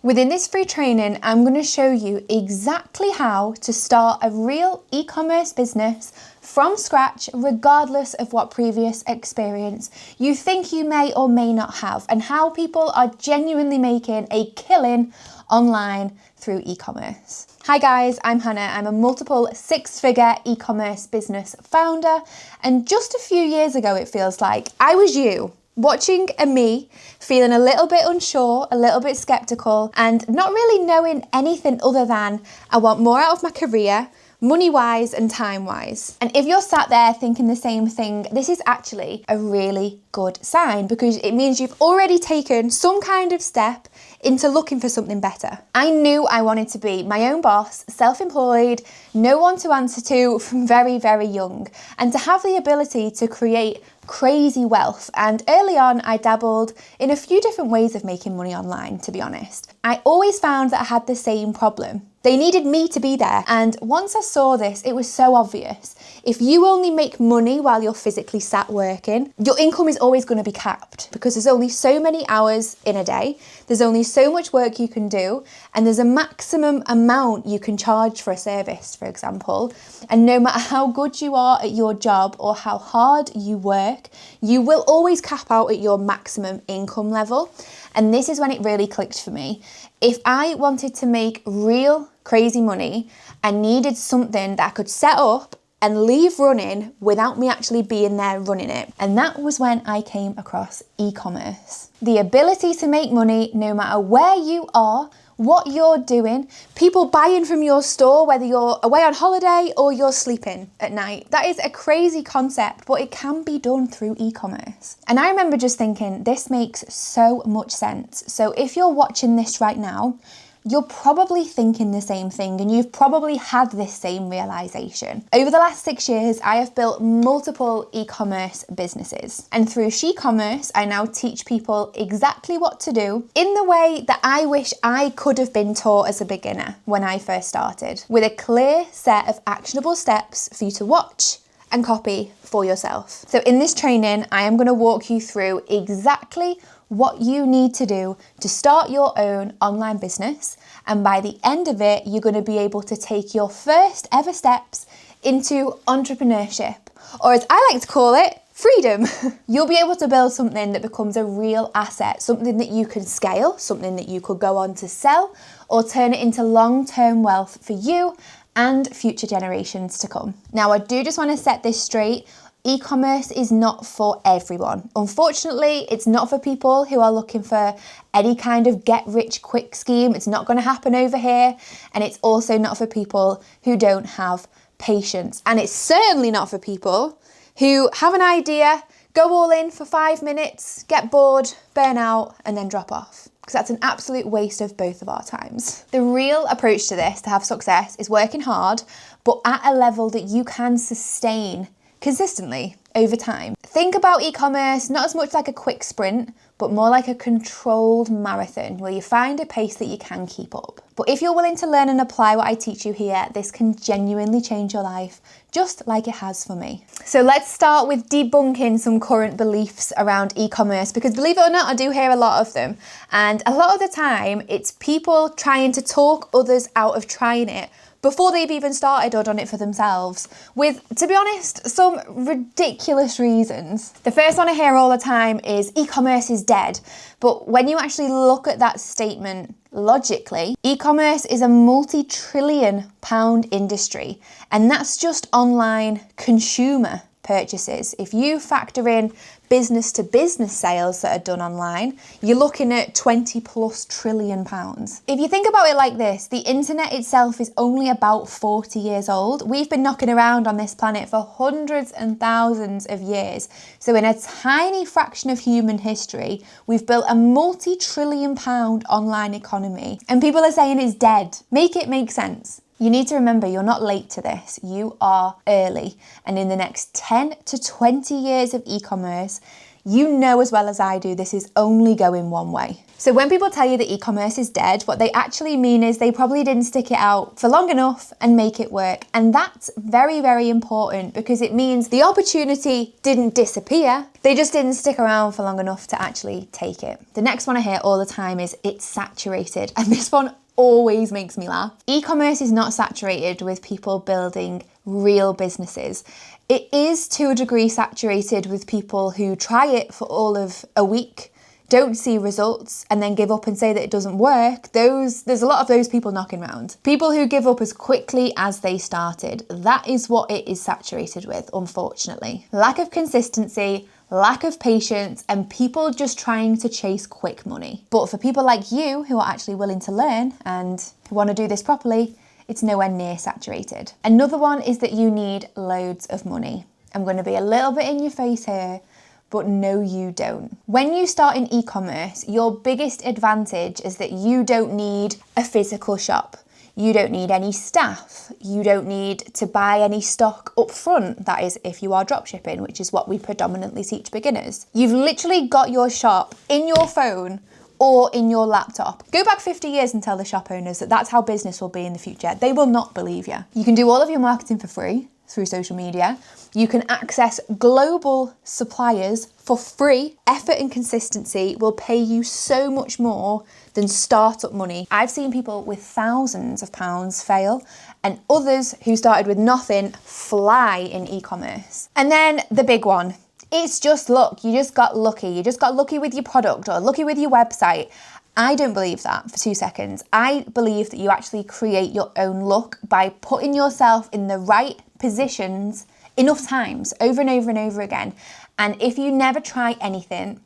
Within this free training, I'm going to show you exactly how to start a real e-commerce business from scratch, regardless of what previous experience you think you may or may not have, and how people are genuinely making a killing online through e-commerce. Hi guys, I'm Hannah. I'm a multiple six-figure e-commerce business founder, and just a few years ago, it feels like, I was you, watching me, feeling a little bit unsure, a little bit skeptical, and not really knowing anything other than I want more out of my career, money-wise and time-wise. And if you're sat there thinking the same thing, this is actually a really good sign, because it means you've already taken some kind of step into looking for something better. I knew I wanted to be my own boss, self-employed, no one to answer to from very, very young, and to have the ability to create crazy wealth. And early on, I dabbled in a few different ways of making money online, to be honest. I always found that I had the same problem. They needed me to be there. And once I saw this, it was so obvious. If you only make money while you're physically sat working, your income is always going to be capped, because there's only so many hours in a day, there's only so much work you can do, and there's a maximum amount you can charge for a service, for example. And no matter how good you are at your job or how hard you work, you will always cap out at your maximum income level. And this is when it really clicked for me. If I wanted to make real crazy money, I needed something that I could set up and leave running without me actually being there running it. And that was when I came across e-commerce. The ability to make money no matter where you are, what you're doing, people buying from your store, whether you're away on holiday or you're sleeping at night. That is a crazy concept, but it can be done through e-commerce. And I remember just thinking, this makes so much sense. So if you're watching this right now, you're probably thinking the same thing, and you've probably had this same realization. Over the last 6 years, I have built multiple e-commerce businesses. And through SheCommerce, I now teach people exactly what to do in the way that I wish I could have been taught as a beginner when I first started, with a clear set of actionable steps for you to watch and copy for yourself. So in this training, I am going to walk you through exactly what you need to do to start your own online business. And by the end of it, you're going to be able to take your first ever steps into entrepreneurship, or as I like to call it, freedom. You'll be able to build something that becomes a real asset, something that you can scale, something that you could go on to sell, or turn it into long-term wealth for you and future generations to come. Now, I do just want to set this straight. E-commerce is not for everyone. Unfortunately, it's not for people who are looking for any kind of get-rich-quick scheme. It's not going to happen over here. And it's also not for people who don't have patience. And it's certainly not for people who have an idea, go all in for 5 minutes, get bored, burn out, and then drop off. Because that's an absolute waste of both of our times. The real approach to this, to have success, is working hard, but at a level that you can sustain consistently over time. Think about e-commerce not as much like a quick sprint, but more like a controlled marathon where you find a pace that you can keep up. But if you're willing to learn and apply what I teach you here, this can genuinely change your life, just like it has for me. So let's start with debunking some current beliefs around e-commerce, because believe it or not, I do hear a lot of them. And a lot of the time, it's people trying to talk others out of trying it before they've even started or done it for themselves, with, to be honest, some ridiculous reasons. The first one I hear all the time is e-commerce is dead. But when you actually look at that statement logically, e-commerce is a multi-trillion pound industry, and that's just online consumer purchases. If you factor in business to business sales that are done online, you're looking at 20+ trillion pounds. If you think about it like this, the internet itself is only about 40 years old. We've been knocking around on this planet for hundreds and thousands of years. So in a tiny fraction of human history, we've built a multi-trillion pound online economy, and people are saying it's dead. Make it make sense. You need to remember, you're not late to this, you are early. And in the next 10 to 20 years of e-commerce, you know as well as I do, this is only going one way. So when people tell you that e-commerce is dead, what they actually mean is they probably didn't stick it out for long enough and make it work. And that's very, very important because it means the opportunity didn't disappear. They just didn't stick around for long enough to actually take it. The next one I hear all the time is it's saturated. And this one always makes me laugh. E-commerce is not saturated with people building real businesses. It is to a degree saturated with people who try it for all of a week, don't see results, and then give up and say that it doesn't work. There's a lot of those people knocking around. People who give up as quickly as they started. That is what it is saturated with, unfortunately. Lack of consistency, lack of patience, and people just trying to chase quick money. But for people like you who are actually willing to learn and who want to do this properly, it's nowhere near saturated. Another one is that you need loads of money. I'm going to be a little bit in your face here, but no, you don't. When you start in e-commerce, your biggest advantage is that you don't need a physical shop. You don't need any staff. You don't need to buy any stock up front. That is if you are dropshipping, which is what we predominantly teach beginners. You've literally got your shop in your phone or in your laptop. Go back 50 years and tell the shop owners that that's how business will be in the future. They will not believe you. You can do all of your marketing for free through social media. You can access global suppliers for free. Effort and consistency will pay you so much more than startup money. I've seen people with thousands of pounds fail and others who started with nothing fly in e-commerce. And then the big one, it's just luck. You just got lucky. You just got lucky with your product or lucky with your website. I don't believe that for 2 seconds. I believe that you actually create your own luck by putting yourself in the right positions enough times over and over and over again. And if you never try anything,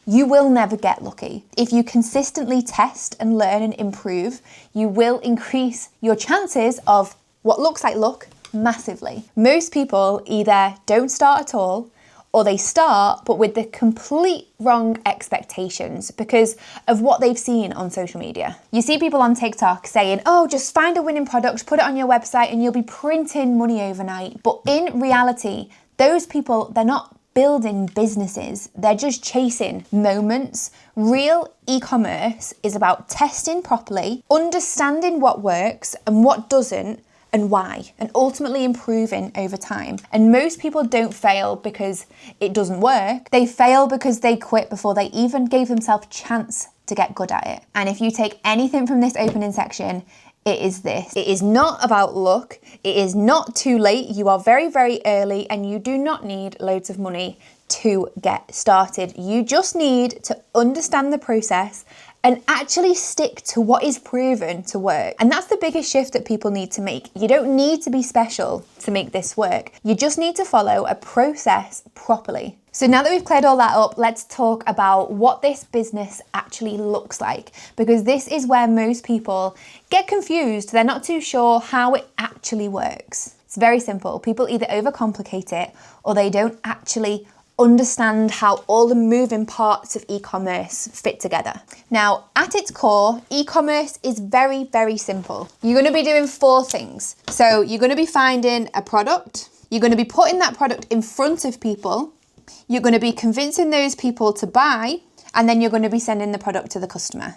you will never get lucky. If you consistently test and learn and improve, you will increase your chances of what looks like luck massively. Most people either don't start at all, or they start, but with the complete wrong expectations because of what they've seen on social media. You see people on TikTok saying, oh, just find a winning product, put it on your website and you'll be printing money overnight. But in reality, those people, they're not building businesses. They're just chasing moments. Real e-commerce is about testing properly, understanding what works and what doesn't, and why, and ultimately improving over time. And most people don't fail because it doesn't work. They fail because they quit before they even gave themselves a chance to get good at it. And if you take anything from this opening section, it is this. It is not about luck. It is not too late. You are very, very early and you do not need loads of money to get started. You just need to understand the process and actually stick to what is proven to work. And that's the biggest shift that people need to make. You don't need to be special to make this work. You just need to follow a process properly. So now that we've cleared all that up, let's talk about what this business actually looks like, because this is where most people get confused. They're not too sure how it actually works. It's very simple. People either overcomplicate it or they don't actually understand how all the moving parts of e-commerce fit together. Now, at its core, e-commerce is very, very simple. You're going to be doing 4 things. So you're going to be finding a product, you're going to be putting that product in front of people, you're going to be convincing those people to buy, and then you're going to be sending the product to the customer.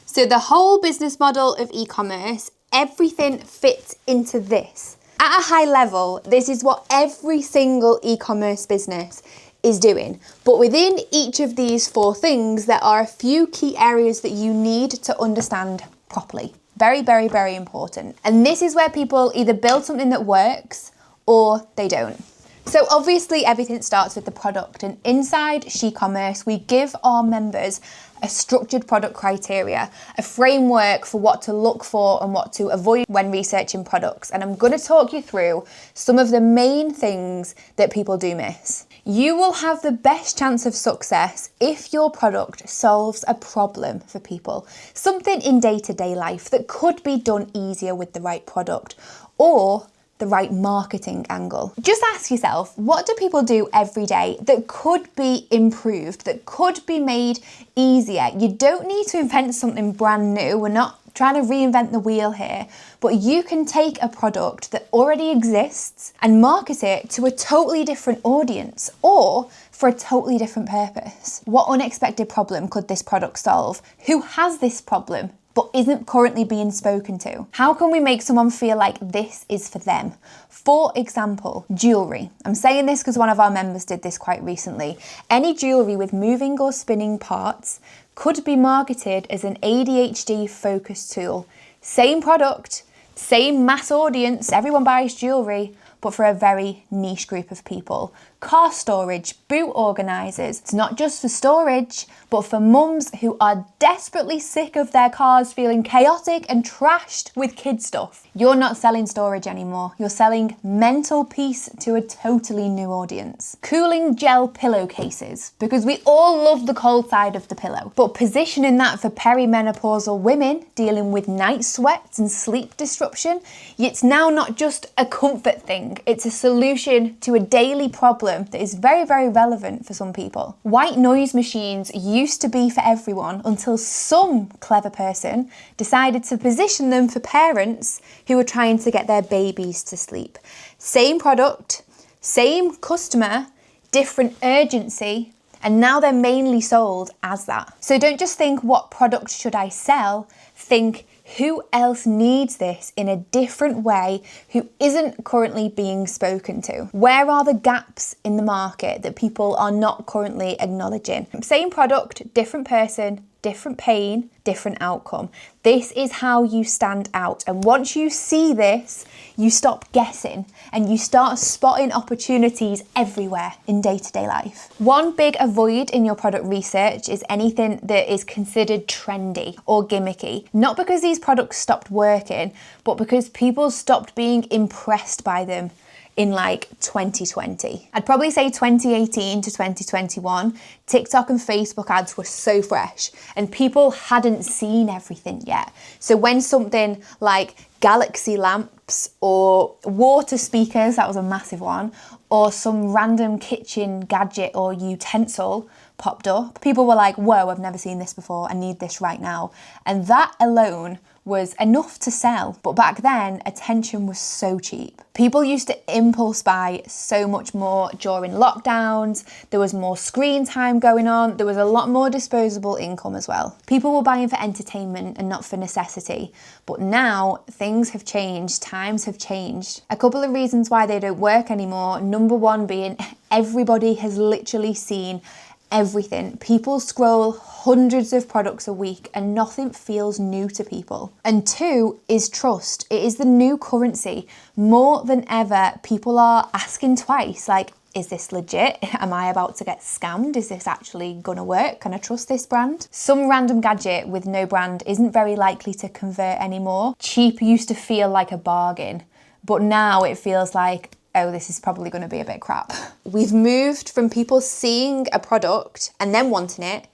So the whole business model of e-commerce, everything fits into this. At a high level, this is what every single e-commerce business is doing. But within each of these 4 things, there are a few key areas that you need to understand properly. Very, very, very important. And this is where people either build something that works or they don't. So obviously everything starts with the product, and inside SheCommerce, we give our members a structured product criteria, a framework for what to look for and what to avoid when researching products. And I'm going to talk you through some of the main things that people do miss. You will have the best chance of success if your product solves a problem for people, something in day-to-day life that could be done easier with the right product or the right marketing angle. Just ask yourself, what do people do every day that could be improved, that could be made easier? You don't need to invent something brand new. We're not trying to reinvent the wheel here, but you can take a product that already exists and market it to a totally different audience. Or for a totally different purpose. What unexpected problem could this product solve? Who has this problem but isn't currently being spoken to? How can we make someone feel like this is for them? For example, jewellery. I'm saying this because one of our members did this quite recently. Any jewellery with moving or spinning parts could be marketed as an ADHD focus tool. Same product, same mass audience, everyone buys jewellery, but for a very niche group of people. Car storage, boot organisers. It's not just for storage, but for mums who are desperately sick of their cars feeling chaotic and trashed with kid stuff. You're not selling storage anymore. You're selling mental peace to a totally new audience. Cooling gel pillowcases, because we all love the cold side of the pillow, but positioning that for perimenopausal women dealing with night sweats and sleep disruption, it's now not just a comfort thing. It's a solution to a daily problem that is very, very relevant for some people. White noise machines used to be for everyone until some clever person decided to position them for parents who were trying to get their babies to sleep. Same product, same customer, different urgency, and now they're mainly sold as that. So don't just think, what product should I sell? Think, who else needs this in a different way who isn't currently being spoken to? Where are the gaps in the market that people are not currently acknowledging? Same product, different person, different pain, different outcome. This is how you stand out. And once you see this, you stop guessing and you start spotting opportunities everywhere in day-to-day life. One big avoid in your product research is anything that is considered trendy or gimmicky. Not because these products stopped working, but because people stopped being impressed by them in like 2020. I'd probably say 2018 to 2021, TikTok and Facebook ads were so fresh and people hadn't seen everything yet. So when something like galaxy lamps or water speakers, that was a massive one, or some random kitchen gadget or utensil popped up, people were like, whoa, I've never seen this before, I need this right now. And that alone was enough to sell. But back then, attention was so cheap. People used to impulse buy so much more during lockdowns. There was more screen time going on. There was a lot more disposable income as well. People were buying for entertainment and not for necessity. But now things have changed, times have changed. A couple of reasons why they don't work anymore. Number one being everybody has literally seen everything. People scroll hundreds of products a week and nothing feels new to people. And two is trust. It is the new currency. More than ever, people are asking twice, like, is this legit? Am I about to get scammed? Is this actually gonna work? Can I trust this brand? Some random gadget with no brand isn't very likely to convert anymore. Cheap used to feel like a bargain, but now it feels like, oh, this is probably going to be a bit crap. We've moved from people seeing a product and then wanting it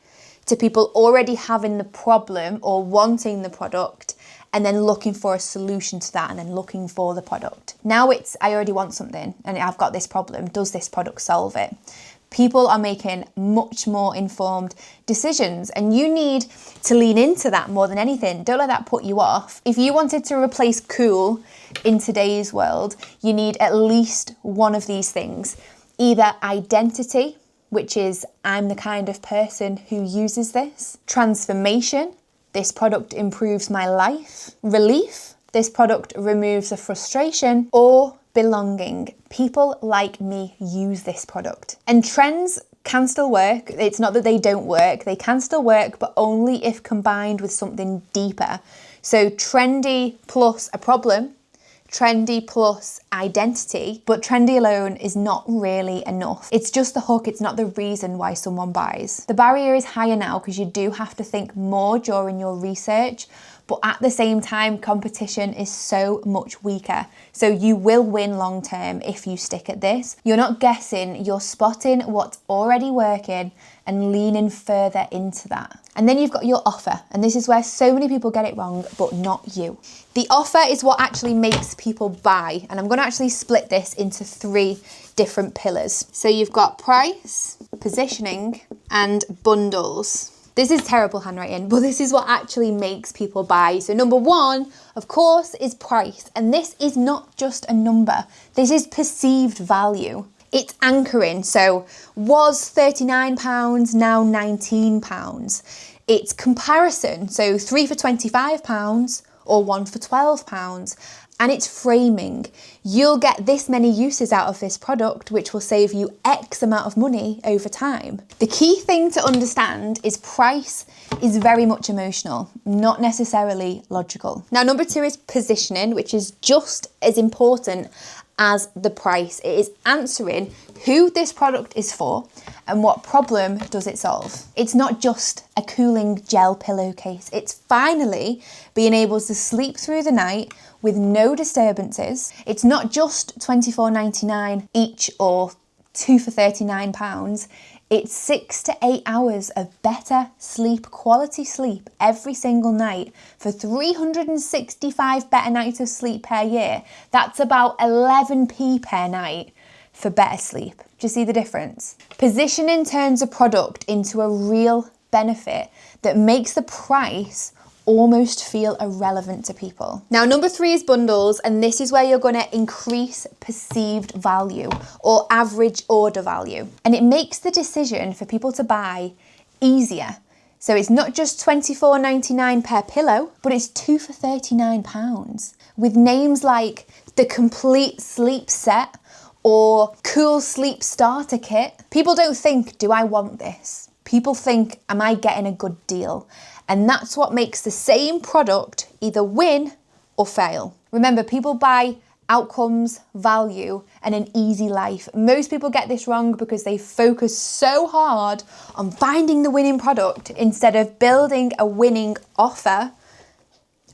to people already having the problem or wanting the product and then looking for a solution to that and then looking for the product. Now it's, I already want something and I've got this problem. Does this product solve it? People are making much more informed decisions and you need to lean into that more than anything. Don't let that put you off. If you wanted to replace cool in today's world, you need at least one of these things. Either identity, which is I'm the kind of person who uses this. Transformation, this product improves my life. Relief, this product removes a frustration. Or belonging, people like me use this product. And trends can still work. It's not that they don't work, they can still work, but only if combined with something deeper. So trendy plus a problem, trendy plus identity, but trendy alone is not really enough. It's just the hook, it's not the reason why someone buys. The barrier is higher now because you do have to think more during your research, but at the same time, competition is so much weaker. So you will win long term if you stick at this. You're not guessing, you're spotting what's already working and leaning further into that. And then you've got your offer. And this is where so many people get it wrong, but not you. The offer is what actually makes people buy. And I'm going to actually split this into 3 different pillars. So you've got price, positioning, and bundles. This is terrible handwriting, but this is what actually makes people buy. So number 1, of course, is price. And this is not just a number. This is perceived value. It's anchoring, so was £39, now £19. It's comparison, so 3 for £25 or 1 for £12. And it's framing. You'll get this many uses out of this product, which will save you X amount of money over time. The key thing to understand is price is very much emotional, not necessarily logical. Now, number 2 is positioning, which is just as important as the price. It is answering who this product is for and what problem does it solve. It's not just a cooling gel pillowcase. It's finally being able to sleep through the night with no disturbances. It's not just £24.99 each or 2 for £39. It's 6 to 8 hours of better sleep, quality sleep every single night for 365 better nights of sleep per year. That's about 11p per night for better sleep. Do you see the difference? Positioning turns a product into a real benefit that makes the price almost feel irrelevant to people. Now, number 3 is bundles, and this is where you're going to increase perceived value or average order value. And it makes the decision for people to buy easier. So it's not just £24.99 per pillow, but it's 2 for £39 with names like the Complete Sleep Set or Cool Sleep Starter Kit. People don't think, do I want this? People think, am I getting a good deal? And that's what makes the same product either win or fail. Remember, people buy outcomes, value, and an easy life. Most people get this wrong because they focus so hard on finding the winning product instead of building a winning offer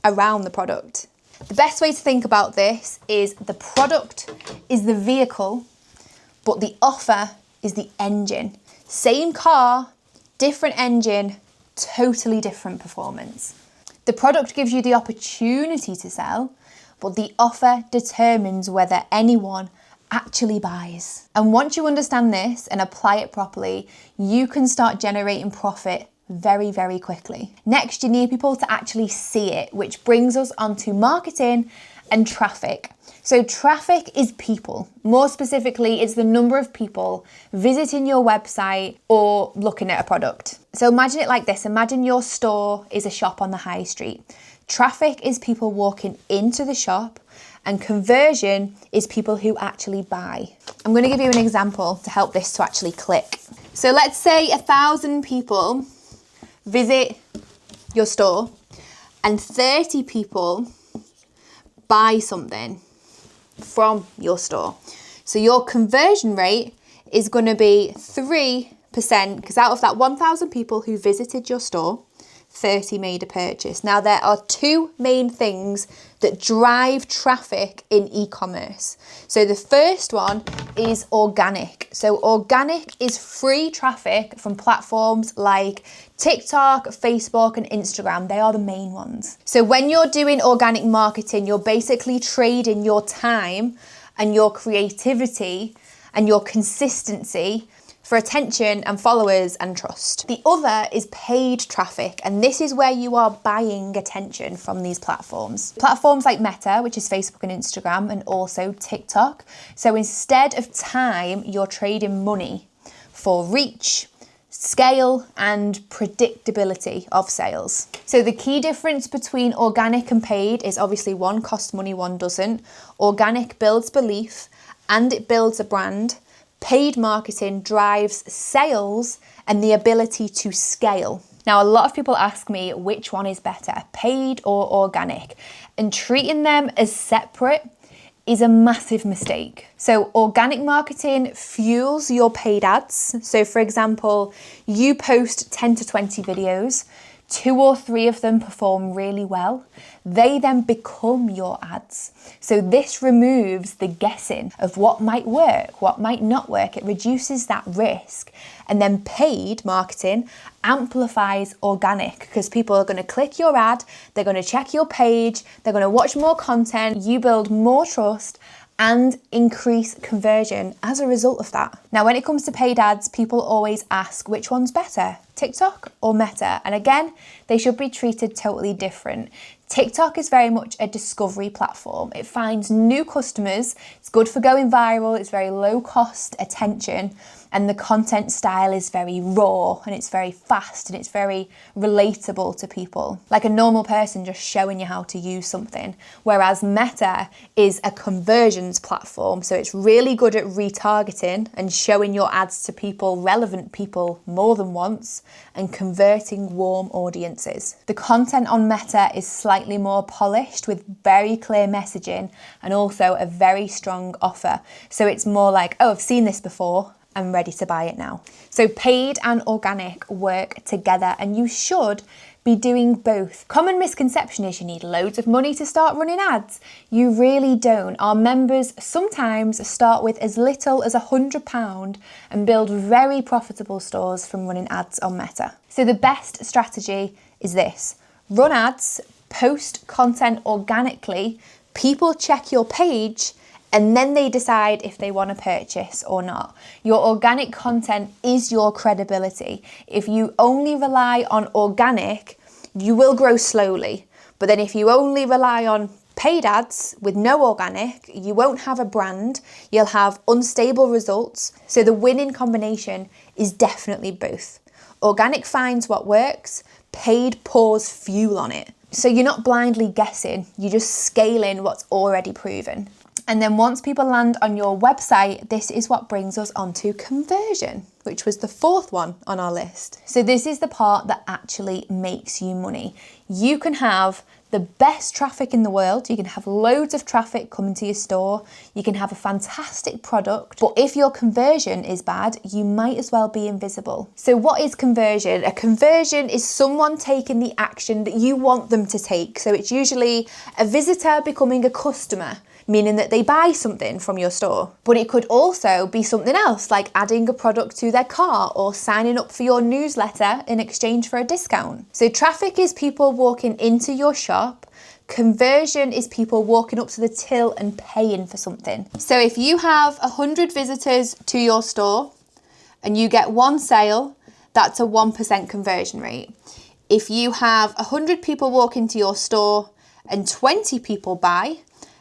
around the product. The best way to think about this is the product is the vehicle, but the offer is the engine. Same car, different engine, totally different performance. The product gives you the opportunity to sell, but the offer determines whether anyone actually buys. And once you understand this and apply it properly, you can start generating profit very, very quickly. Next, you need people to actually see it, which brings us onto marketing and traffic. So traffic is people. More specifically, it's the number of people visiting your website or looking at a product. So imagine it like this. Imagine your store is a shop on the high street. Traffic is people walking into the shop, and conversion is people who actually buy. I'm going to give you an example to help this to actually click. So let's say 1,000 people visit your store and 30 people buy something from your store. So your conversion rate is going to be 3%, because out of that 1,000 people who visited your store, 30 made a purchase. Now, there are 2 main things that drive traffic in e-commerce. So the first one is organic. So organic is free traffic from platforms like TikTok, Facebook, and Instagram. They are the main ones. So when you're doing organic marketing, you're basically trading your time and your creativity and your consistency for attention and followers and trust. The other is paid traffic, and this is where you are buying attention from these platforms. Platforms like Meta, which is Facebook and Instagram, and also TikTok. So instead of time, you're trading money for reach, scale, and predictability of sales. So the key difference between organic and paid is obviously one costs money, one doesn't. Organic builds belief and it builds a brand. Paid marketing drives sales and the ability to scale. Now, a lot of people ask me which one is better, paid or organic, and treating them as separate is a massive mistake. So organic marketing fuels your paid ads. So for example, you post 10 to 20 videos, 2 or 3 of them perform really well. They then become your ads. So this removes the guessing of what might work, what might not work. It reduces that risk. And then paid marketing amplifies organic, because people are going to click your ad, they're going to check your page, they're going to watch more content, you build more trust and increase conversion as a result of that. Now, when it comes to paid ads, people always ask which one's better, TikTok or Meta? And again, they should be treated totally different. TikTok is very much a discovery platform. It finds new customers, it's good for going viral, it's very low cost attention, and the content style is very raw and it's very fast and it's very relatable to people. Like a normal person just showing you how to use something. Whereas Meta is a conversions platform, so it's really good at retargeting and showing your ads to people, relevant people, more than once, and converting warm audiences. The content on Meta is slightly more polished with very clear messaging and also a very strong offer. So it's more like, oh, I've seen this before, I'm ready to buy it now. So paid and organic work together, and you should be doing both. Common misconception is you need loads of money to start running ads. You really don't. Our members sometimes start with as little as £100 and build very profitable stores from running ads on Meta. So the best strategy is this: run ads, post content organically, people check your page, and then they decide if they want to purchase or not. Your organic content is your credibility. If you only rely on organic, you will grow slowly. But then if you only rely on paid ads with no organic, you won't have a brand, you'll have unstable results. So the winning combination is definitely both. Organic finds what works, paid pours fuel on it. So you're not blindly guessing, you're just scaling what's already proven. And then once people land on your website, this is what brings us onto conversion, which was the fourth one on our list. So this is the part that actually makes you money. You can have the best traffic in the world, you can have loads of traffic coming to your store, you can have a fantastic product, but if your conversion is bad, you might as well be invisible. So what is conversion? A conversion is someone taking the action that you want them to take. So it's usually a visitor becoming a customer, meaning that they buy something from your store. But it could also be something else, like adding a product to their cart or signing up for your newsletter in exchange for a discount. So traffic is people walking into your shop. Conversion is people walking up to the till and paying for something. So if you have 100 visitors to your store and you get one sale, that's a 1% conversion rate. If you have 100 people walk into your store and 20 people buy,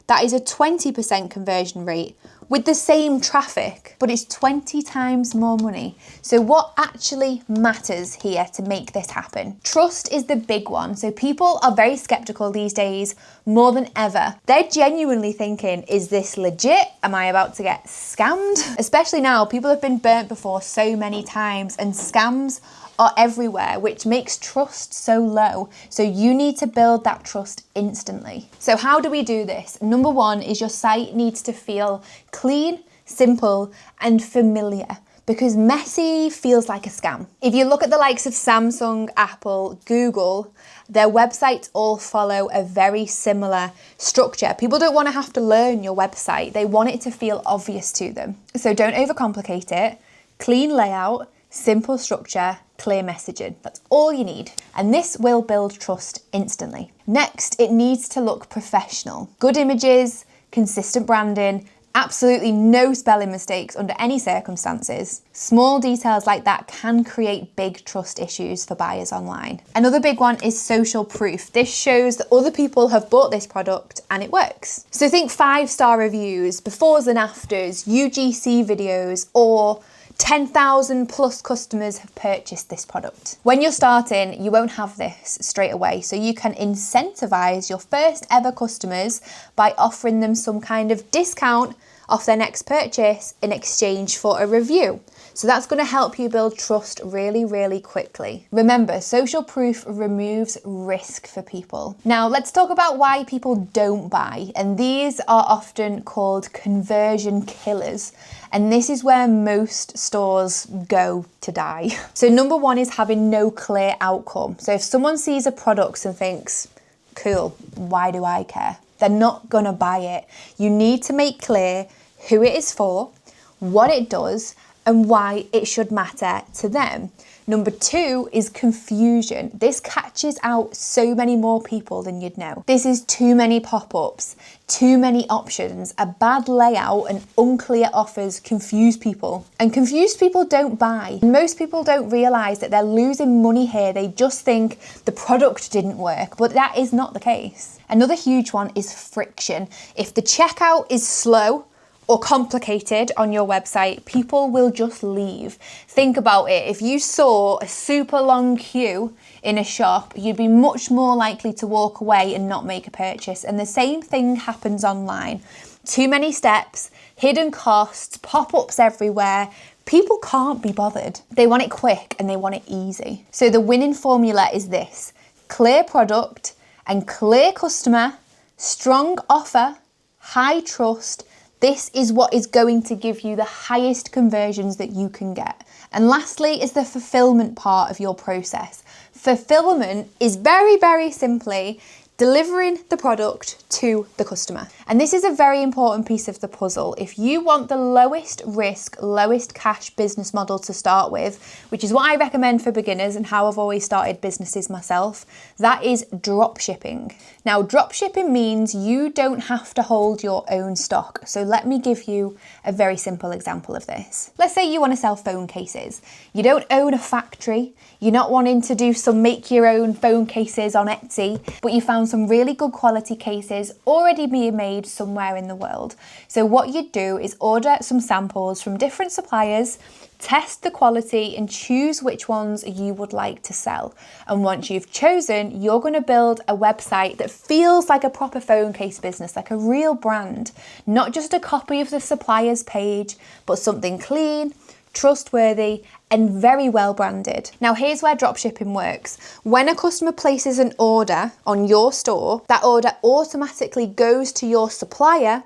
that is a 20% conversion rate with the same traffic, but it's 20 times more money. So what actually matters here to make this happen? Trust is the big one. So people are very skeptical these days, more than ever. They're genuinely thinking, is this legit? Am I about to get scammed? Especially now, people have been burnt before so many times, and scams are everywhere, which makes trust so low. So you need to build that trust instantly. So how do we do this? Number one is your site needs to feel clean, simple, and familiar, because messy feels like a scam. If you look at the likes of Samsung, Apple, Google, their websites all follow a very similar structure. People don't want to have to learn your website. They want it to feel obvious to them. So don't overcomplicate it. Clean layout, simple structure, clear messaging. That's all you need. And this will build trust instantly. Next, it needs to look professional. Good images, consistent branding, absolutely no spelling mistakes under any circumstances. Small details like that can create big trust issues for buyers online. Another big one is social proof. This shows that other people have bought this product and it works. So think 5-star reviews, befores and afters, UGC videos, or 10,000 plus customers have purchased this product. When you're starting, you won't have this straight away, so you can incentivize your first ever customers by offering them some kind of discount off their next purchase in exchange for a review. So that's going to help you build trust really, really quickly. Remember, social proof removes risk for people. Now let's talk about why people don't buy. And these are often called conversion killers. And this is where most stores go to die. So number one is having no clear outcome. So if someone sees a product and thinks, cool, why do I care? They're not gonna buy it. You need to make clear who it is for, what it does, and why it should matter to them. Number 2 is confusion. This catches out so many more people than you'd know. This is too many pop-ups, too many options, a bad layout and unclear offers confuse people. And confused people don't buy. Most people don't realise that they're losing money here. They just think the product didn't work, but that is not the case. Another huge one is friction. If the checkout is slow or complicated on your website, people will just leave. Think about it. If you saw a super long queue in a shop, you'd be much more likely to walk away and not make a purchase. And the same thing happens online. Too many steps, hidden costs, pop-ups everywhere. People can't be bothered. They want it quick and they want it easy. So the winning formula is this: clear product and clear customer, strong offer, high trust. This is what is going to give you the highest conversions that you can get. And lastly is the fulfillment part of your process. Fulfillment is very, very simply delivering the product to the customer. And this is a very important piece of the puzzle. If you want the lowest risk, lowest cash business model to start with, which is what I recommend for beginners and how I've always started businesses myself, that is drop shipping. Now, drop shipping means you don't have to hold your own stock. So let me give you a very simple example of this. Let's say you want to sell phone cases. You don't own a factory. You're not wanting to do some make your own phone cases on Etsy, but you found some really good quality cases already being made somewhere in the world. So what you do is order some samples from different suppliers, test the quality and choose which ones you would like to sell. And once you've chosen, you're going to build a website that feels like a proper phone case business, like a real brand, not just a copy of the supplier's page, but something clean, trustworthy, and very well branded. Now here's where dropshipping works. When a customer places an order on your store, that order automatically goes to your supplier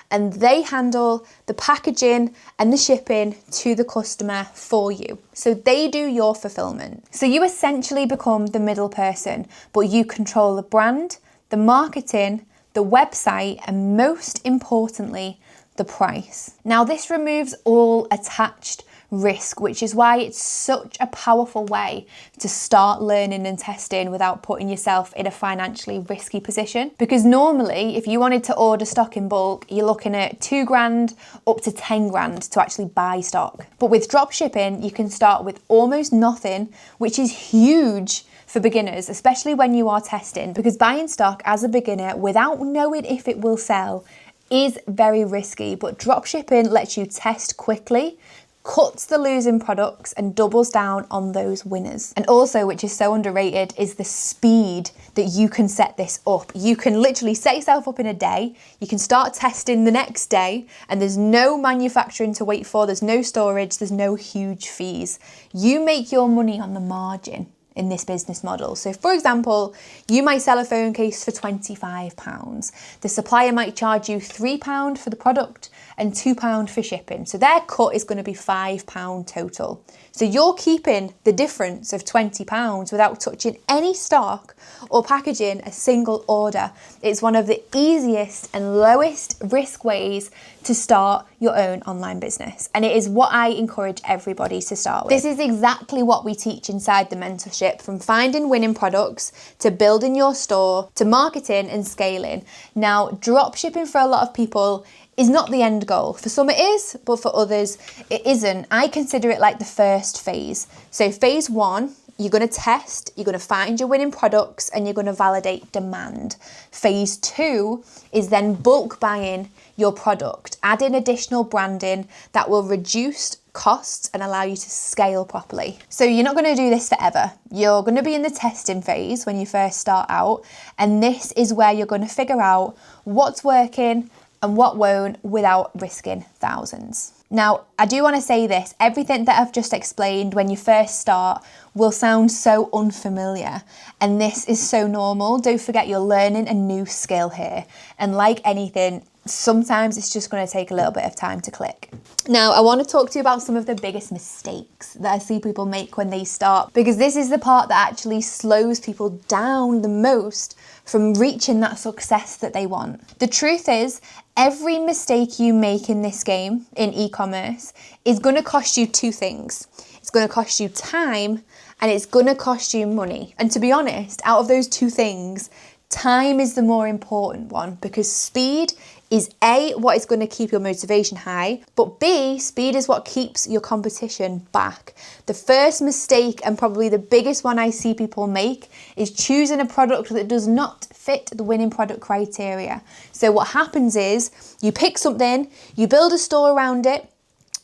and they handle the packaging and the shipping to the customer for you. So they do your fulfillment. So you essentially become the middle person, but you control the brand, the marketing, the website, and most importantly, the price. Now this removes all attached risk, which is why it's such a powerful way to start learning and testing without putting yourself in a financially risky position. Because normally, if you wanted to order stock in bulk, you're looking at $2,000 up to $10,000 to actually buy stock. But with drop shipping, you can start with almost nothing, which is huge for beginners, especially when you are testing, because buying stock as a beginner without knowing if it will sell is very risky. But drop shipping lets you test quickly, cuts the losing products and doubles down on those winners. And also, which is so underrated, is the speed that you can set this up. You can literally set yourself up in a day, you can start testing the next day, and there's no manufacturing to wait for, there's no storage, there's no huge fees. You make your money on the margin in this business model. So for example, you might sell a phone case for £25. The supplier might charge you £3 for the product and £2 for shipping. So their cut is going to be £5 total. So you're keeping the difference of £20 without touching any stock or packaging a single order. It's one of the easiest and lowest risk ways to start your own online business. And it is what I encourage everybody to start with. This is exactly what we teach inside the mentorship, from finding winning products to building your store to marketing and scaling. Now, drop shipping for a lot of people is not the end goal. For some it is, but for others it isn't. I consider it like the first phase. So phase 1, you're going to test, you're going to find your winning products, and you're going to validate demand. Phase 2 is then bulk buying your product, adding additional branding that will reduce costs and allow you to scale properly. So you're not going to do this forever. You're going to be in the testing phase when you first start out, and this is where you're going to figure out what's working and what won't without risking thousands. Now, I do want to say this, everything that I've just explained when you first start will sound so unfamiliar, and this is so normal. Don't forget, you're learning a new skill here, and like anything, sometimes it's just going to take a little bit of time to click. Now, I want to talk to you about some of the biggest mistakes that I see people make when they start, because this is the part that actually slows people down the most from reaching that success that they want. The truth is, every mistake you make in this game, in e-commerce, is going to cost you two things. It's going to cost you time and it's going to cost you money. And to be honest, out of those two things, time is the more important one, because speed is A, what is going to keep your motivation high, but B, speed is what keeps your competition back. The first mistake, and probably the biggest one I see people make, is choosing a product that does not fit the winning product criteria. So what happens is you pick something, you build a store around it,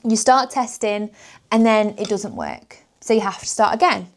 you start testing, and then it doesn't work. So you have to start again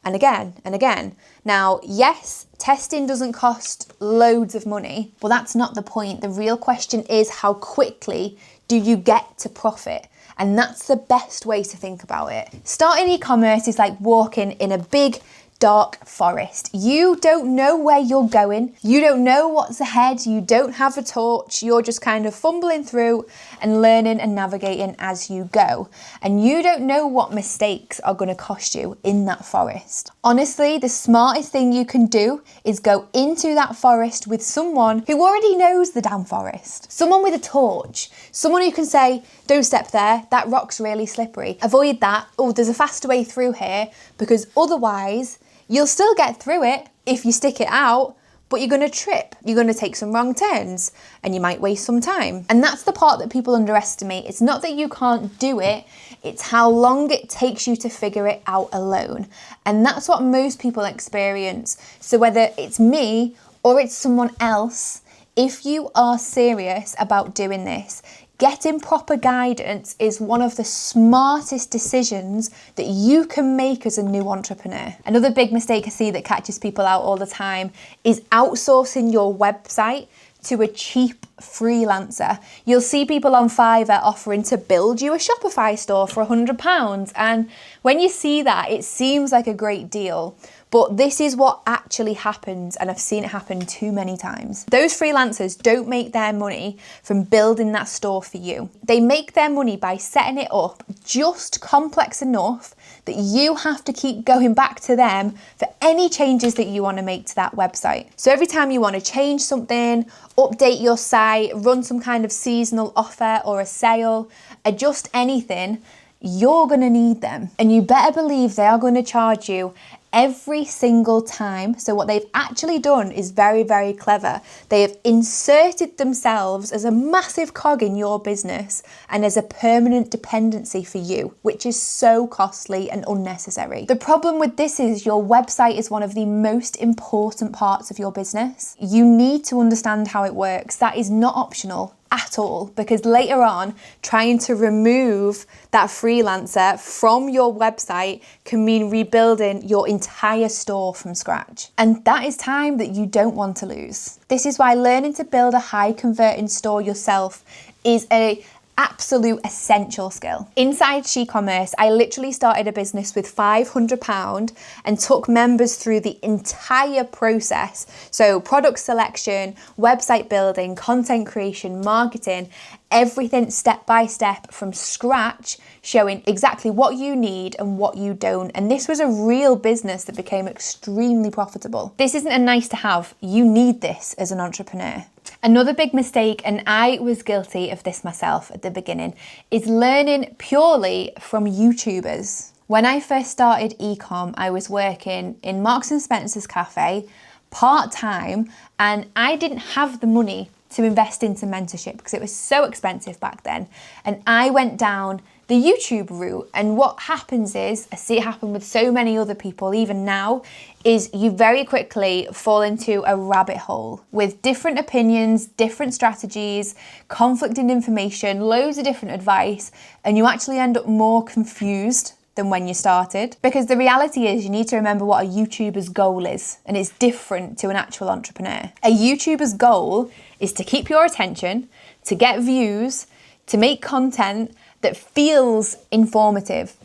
and again and again. Now, yes, testing doesn't cost loads of money, but that's not the point. The real question is, how quickly do you get to profit? And that's the best way to think about it. Starting e-commerce is like walking in a big, dark forest. You don't know where you're going. You don't know what's ahead. You don't have a torch. You're just kind of fumbling through and learning and navigating as you go. And you don't know what mistakes are going to cost you in that forest. Honestly, the smartest thing you can do is go into that forest with someone who already knows the damn forest. Someone with a torch. Someone who can say, don't step there, that rock's really slippery. Avoid that. Oh, there's a faster way through here, because otherwise you'll still get through it if you stick it out, but you're going to trip. You're going to take some wrong turns and you might waste some time. And that's the part that people underestimate. It's not that you can't do it, it's how long it takes you to figure it out alone. And that's what most people experience. So whether it's me or it's someone else, if you are serious about doing this, getting proper guidance is one of the smartest decisions that you can make as a new entrepreneur. Another big mistake I see that catches people out all the time is outsourcing your website to a cheap freelancer. You'll see people on Fiverr offering to build you a Shopify store for £100. And when you see that, it seems like a great deal. But this is what actually happens, and I've seen it happen too many times. Those freelancers don't make their money from building that store for you. They make their money by setting it up just complex enough that you have to keep going back to them for any changes that you want to make to that website. So every time you want to change something, update your site, run some kind of seasonal offer or a sale, adjust anything, you're going to need them. And you better believe they are going to charge you every single time. So what they've actually done is very, very clever. They have inserted themselves as a massive cog in your business and as a permanent dependency for you, which is so costly and unnecessary. The problem with this is your website is one of the most important parts of your business. You need to understand how it works. That is not optional at all, because later on, trying to remove that freelancer from your website can mean rebuilding your entire store from scratch. And that is time that you don't want to lose. This is why learning to build a high converting store yourself is an absolute essential skill. Inside SheCommerce, I literally started a business with £500 and took members through the entire process. So product selection, website building, content creation, marketing, everything step by step from scratch, showing exactly what you need and what you don't. And this was a real business that became extremely profitable. This isn't a nice to have. You need this as an entrepreneur. Another big mistake, and I was guilty of this myself at the beginning, is learning purely from YouTubers. When I first started ecom, I was working in Marks and Spencer's cafe part-time, and I didn't have the money to invest into mentorship because it was so expensive back then. And I went down the YouTube route. And what happens is, I see it happen with so many other people even now, is you very quickly fall into a rabbit hole with different opinions, different strategies, conflicting information, loads of different advice, and you actually end up more confused than when you started. Because the reality is, you need to remember what a YouTuber's goal is, and it's different to an actual entrepreneur. A YouTuber's goal is to keep your attention, to get views, to make content that feels informative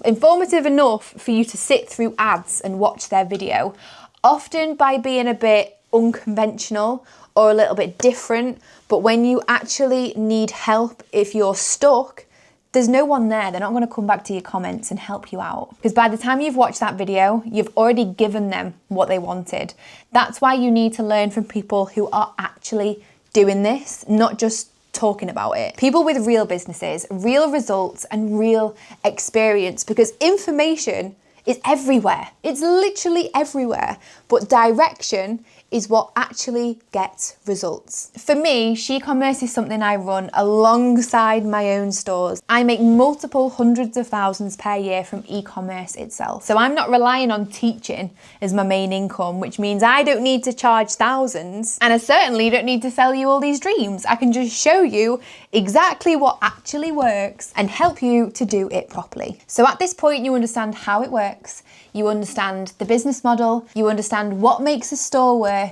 enough for you to sit through ads and watch their video, often by being a bit unconventional or a little bit different. But when you actually need help, if you're stuck, there's no one there. They're not going to come back to your comments and help you out. Because by the time you've watched that video, you've already given them what they wanted. That's why you need to learn from people who are actually doing this, not just talking about it. People with real businesses, real results, and real experience, because information is everywhere. It's literally everywhere. But direction is what actually gets results. For me, SheCommerce is something I run alongside my own stores. I make multiple hundreds of thousands per year from e-commerce itself. So I'm not relying on teaching as my main income, which means I don't need to charge thousands, and I certainly don't need to sell you all these dreams. I can just show you exactly what actually works and help you to do it properly. So at this point, you understand how it works, you understand the business model, you understand what makes a store work,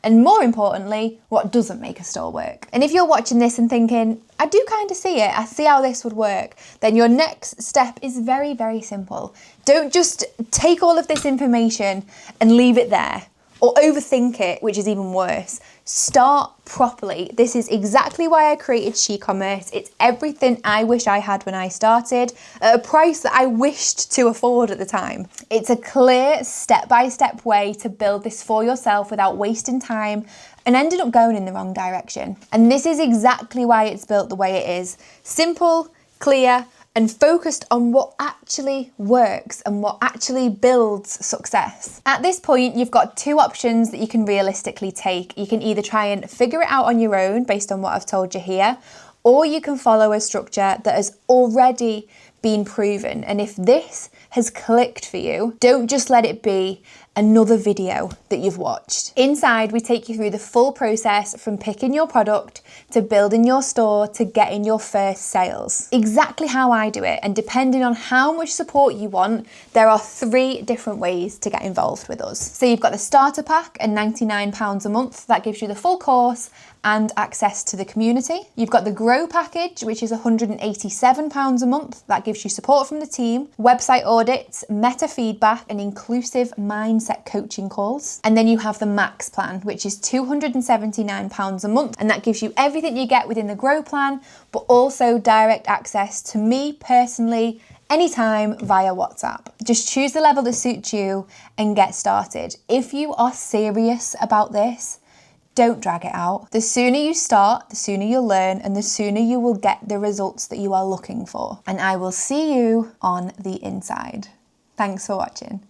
and more importantly, what doesn't make a store work. And if you're watching this and thinking, I do kind of see it, I see how this would work, then your next step is very, very simple. Don't just take all of this information and leave it there, or overthink it, which is even worse. Start properly. This is exactly why I created SheCommerce. It's everything I wish I had when I started, at a price that I wished to afford at the time. It's a clear step-by-step way to build this for yourself without wasting time and ended up going in the wrong direction. And this is exactly why it's built the way it is. Simple, clear, and focused on what actually works and what actually builds success. At this point, you've got two options that you can realistically take. You can either try and figure it out on your own based on what I've told you here, or you can follow a structure that has already been proven. And if this has clicked for you, don't just let it be another video that you've watched. Inside, we take you through the full process from picking your product to building your store to getting your first sales. Exactly how I do it, and depending on how much support you want, there are 3 different ways to get involved with us. So you've got the starter pack at £99 a month. That gives you the full course and access to the community. You've got the Grow package, which is £187 a month. That gives you support from the team, website audits, meta feedback, and inclusive mindset coaching calls. And then you have the Max plan, which is £279 a month. And that gives you everything you get within the Grow plan, but also direct access to me personally, anytime via WhatsApp. Just choose the level that suits you and get started. If you are serious about this, don't drag it out. The sooner you start, the sooner you'll learn, and the sooner you will get the results that you are looking for. And I will see you on the inside. Thanks for watching.